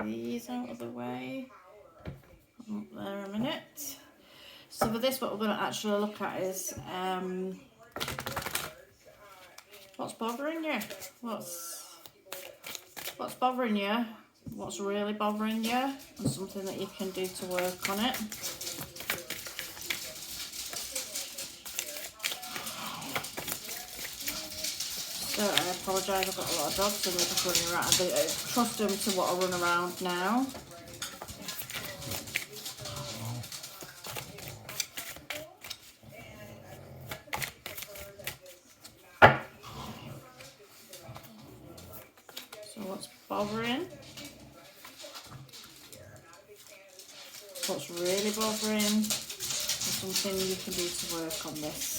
these out of the way. Up there a minute. So for this, what we're going to actually look at is what's bothering you? What's bothering you? What's really bothering you? And something that you can do to work on it. So I apologise, I've got a lot of dogs and they're just running around. I trust them to what I run around now. So what's bothering? What's really bothering? And something you can do to work on this.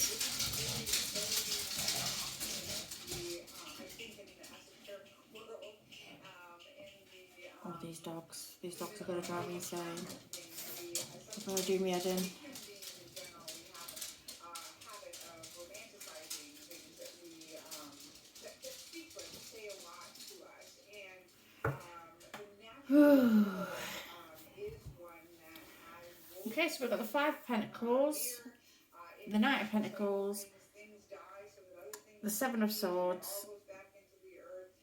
Oh, these dogs are going to drive me insane. They're going to do me head in. Okay, so we've got the Five of Pentacles, the Knight of Pentacles, the Seven of Swords,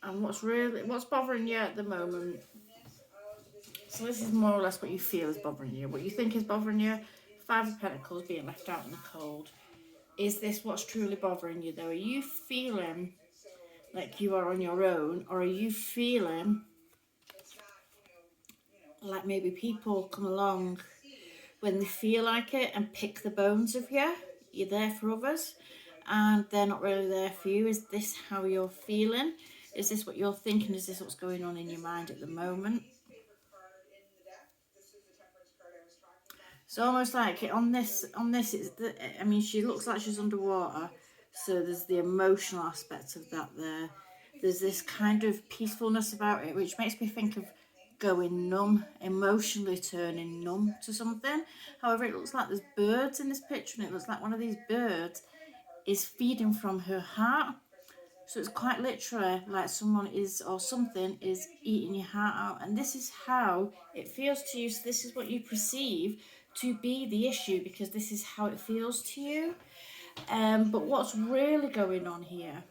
and what's bothering you at the moment. So this is more or less what you feel is bothering you, what you think is bothering you. Five of Pentacles, being left out in the cold. Is this what's truly bothering you though? Are you feeling like you are on your own, or are you feeling like maybe people come along when they feel like it and pick the bones of you? You're there for others and they're not really there for you. Is this how you're feeling? Is this what you're thinking? Is this what's going on in your mind at the moment? It's almost like on this it's I mean, she looks like she's underwater, so there's the emotional aspect of that there. There's this kind of peacefulness about it, which makes me think of going numb, emotionally turning numb to something. However, it looks like there's birds in this picture, and it looks like one of these birds is feeding from her heart. So it's quite literally like someone is, or something is eating your heart out, and this is how it feels to you. So this is what you perceive to be the issue, because this is how it feels to you. But what's really going on here?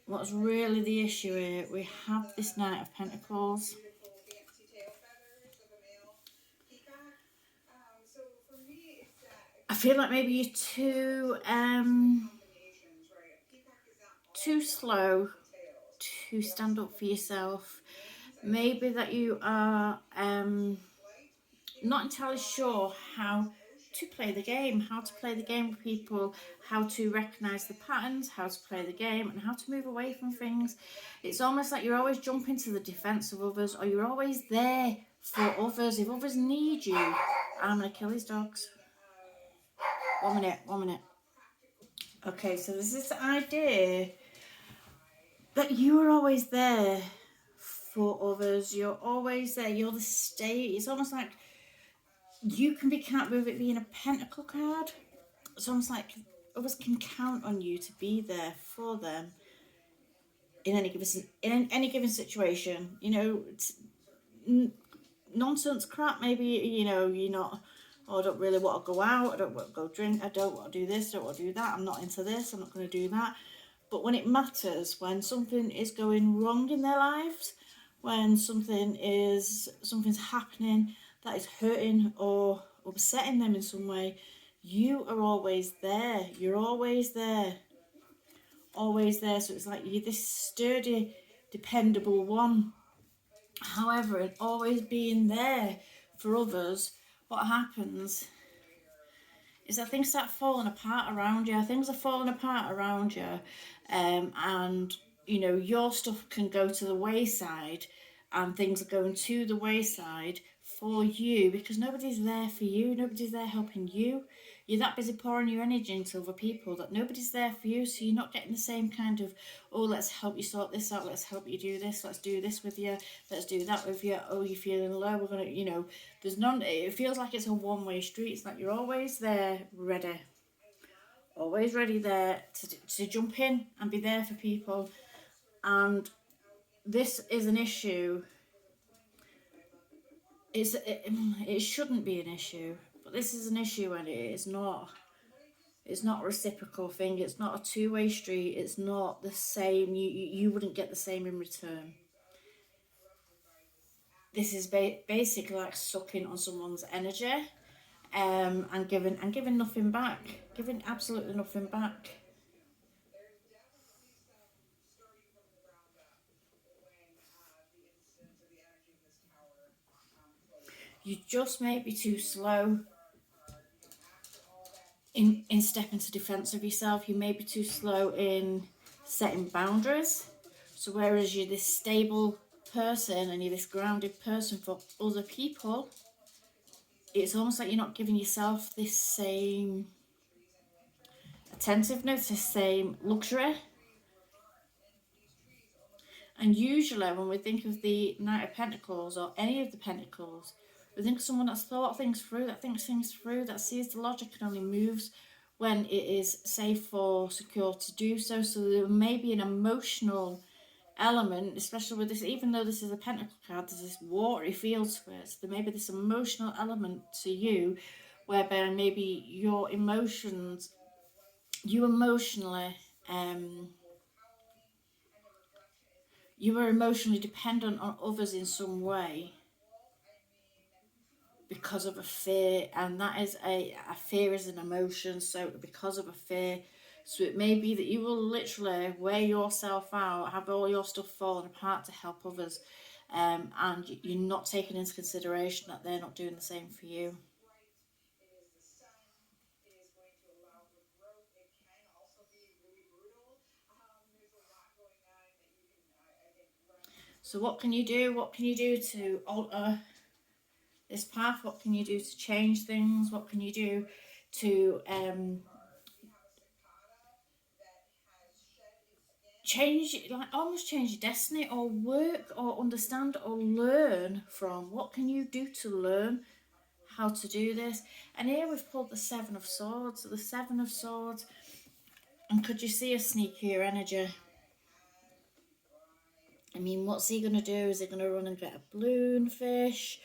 What's really the issue here? We have this Knight of Pentacles. I feel like maybe you're too slow to stand up for yourself. Maybe that you are not entirely sure how to play the game, with people, how to recognise the patterns, how to play the game, and how to move away from things. It's almost like you're always jumping to the defence of others, or you're always there for others. If others need you, I'm going to kill these dogs. 1 minute. Okay, so there's this idea that you are always there for others. You're always there. You're the state. It's almost like you can be counted with it being a pentacle card. It's almost like others can count on you to be there for them in any given situation. You know, it's nonsense crap. Maybe, you know, you're not, oh, I don't really want to go out, I don't want to go drink, I don't want to do this, I don't want to do that, I'm not into this, I'm not going to do that. But when it matters, when something is going wrong in their lives, when something's happening that is hurting or upsetting them in some way, you are always there. You're always there. Always there. So it's like you're this sturdy, dependable one. However, in always being there for others, what happens is that things start falling apart around you. Things are falling apart around you. And, you know, your stuff can go to the wayside, and things are going to the wayside for you because nobody's there for you. Nobody's there helping you. You're that busy pouring your energy into other people that nobody's there for you. So you're not getting the same kind of, oh, let's help you sort this out. Let's help you do this. Let's do this with you. Let's do that with you. Oh, you're feeling low. We're going to, you know, there's none. It feels like it's a one-way street. It's like you're always there, ready. Always ready there to jump in and be there for people. And this is an issue. It shouldn't be an issue, but this is an issue, and it's not. It's not a reciprocal thing. It's not a two-way street. It's not the same. You wouldn't get the same in return. This is basically like sucking on someone's energy, and giving nothing back, giving absolutely nothing back. You just may be too slow in stepping to defense of yourself. You may be too slow in setting boundaries. So whereas you're this stable person and you're this grounded person for other people, it's almost like you're not giving yourself this same attentiveness, this same luxury. And usually when we think of the Knight of Pentacles or any of the Pentacles, we think of someone that's thought things through, that thinks things through, that sees the logic and only moves when it is safe or secure to do so. So there may be an emotional element, especially with this, even though this is a Pentacle card, there's this watery feel to it. So there may be this emotional element to you whereby maybe your emotions, you emotionally, you are emotionally dependent on others in some way because of a fear, and that is a fear is an emotion. So because of a fear, so it may be that you will literally wear yourself out, have all your stuff falling apart to help others, and you're not taking into consideration that they're not doing the same for you. So what can you do? What can you do to alter this path? What can you do to change things? What can you do to change, like almost change your destiny, or work or understand or learn from? What can you do to learn how to do this? And here we've pulled the Seven of Swords. So the Seven of Swords, and could you see a sneakier energy? I mean, what's he going to do? Is he going to run and get a balloon fish?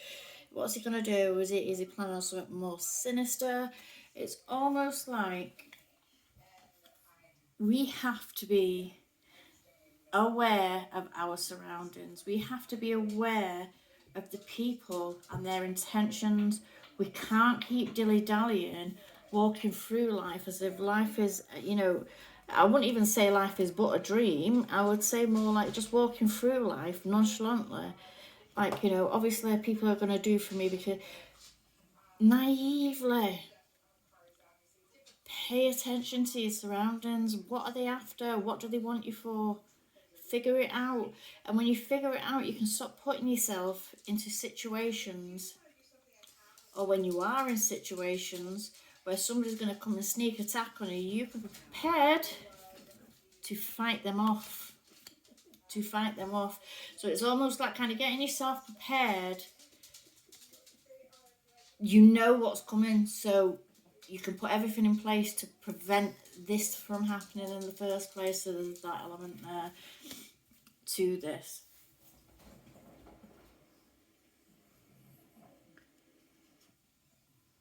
What's he going to do? Is he planning on something more sinister? It's almost like we have to be aware of our surroundings. We have to be aware of the people and their intentions. We can't keep dilly-dallying, walking through life as if life is, I wouldn't even say life is but a dream. I would say more like just walking through life nonchalantly. Like, obviously people are going to do for me because naively pay attention to your surroundings. What are they after? What do they want you for? Figure it out. And when you figure it out, you can stop putting yourself into situations, or when you are in situations where somebody's going to come and sneak attack on you, you can be prepared to fight them off. So it's almost like kind of getting yourself prepared. You know what's coming, so you can put everything in place to prevent this from happening in the first place. So there's that element there to this.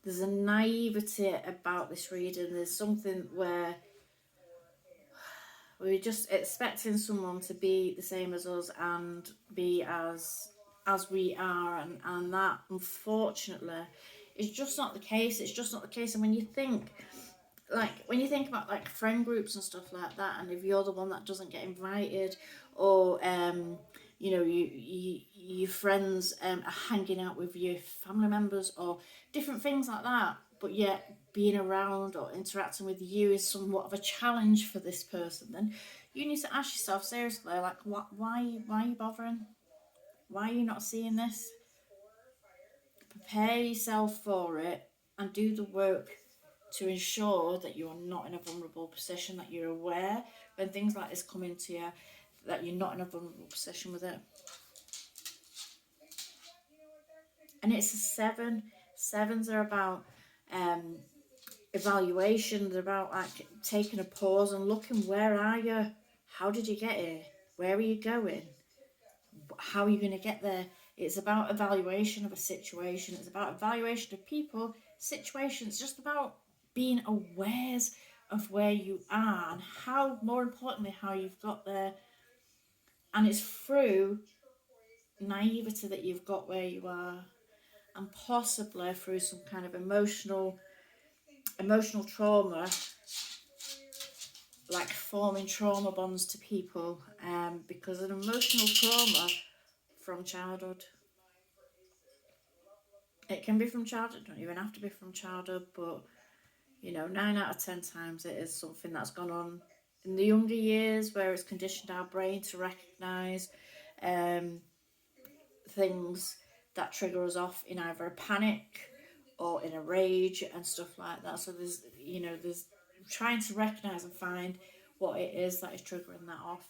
There's a naivety about this reading. There's something where we're just expecting someone to be the same as us and be as we are, and that unfortunately is just not the case. It's just not the case. And when you think about like friend groups and stuff like that, and if you're the one that doesn't get invited, or your friends are hanging out with your family members or different things like that, but yet being around or interacting with you is somewhat of a challenge for this person, then you need to ask yourself seriously, like, why are you bothering? Why are you not seeing this? Prepare yourself for it and do the work to ensure that you're not in a vulnerable position, that you're aware when things like this come into you, that you're not in a vulnerable position with it. And it's a 7. 7s are about evaluation. They're about like taking a pause and looking, where are you? How did you get here? Where are you going? how are you going to get there? It's about evaluation of a situation. It's about evaluation of people, situations. Just about being aware of where you are and how, more importantly, how you've got there. And it's through naivety that you've got where you are, and possibly through some kind of emotional trauma, like forming trauma bonds to people, because an emotional trauma from childhood. It can be from childhood, don't even have to be from childhood, but 9 out of 10 times it is something that's gone on in the younger years, where it's conditioned our brain to recognise things that trigger us off in either a panic or in a rage and stuff like that. So there's trying to recognise and find what it is that is triggering that off.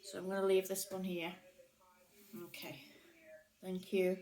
So I'm going to leave this one here. Okay, thank you.